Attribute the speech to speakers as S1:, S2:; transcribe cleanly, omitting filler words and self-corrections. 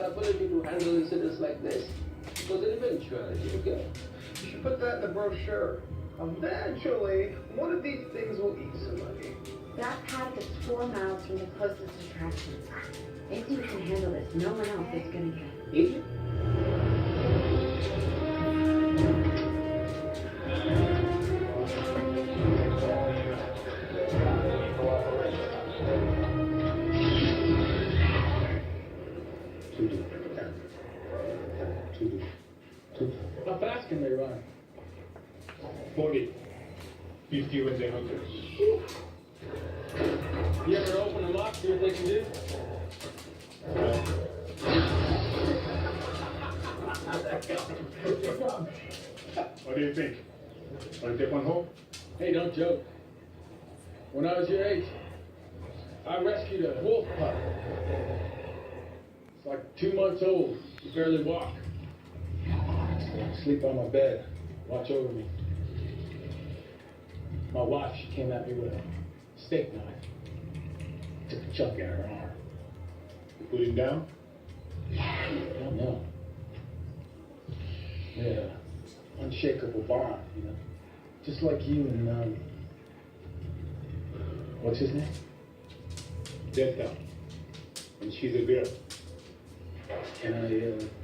S1: ability to handle incidents like this. Because an eventuality, okay?
S2: You should put that in the brochure. Eventually, one of these things will eat somebody.
S3: That path is 4 miles from the closest attraction. If you can handle this, no one else is gonna get.
S1: Egypt?
S4: How fast can they run?
S5: 40, 50 when they're hungry.
S4: You ever open them up, see what they can do?
S5: What do you think? Want to take one home?
S4: Hey, don't joke. When I was your age, I rescued a wolf pup. It's like 2 months old. He barely walk. Sleep on my bed, watch over me. My wife, she came at me with a steak knife. Took a chunk out of her arm.
S5: You put him down?
S4: I don't know. Yeah, unshakable bond, you know. Just like you and, what's his name?
S5: Delta. And she's a girl.
S4: Can I,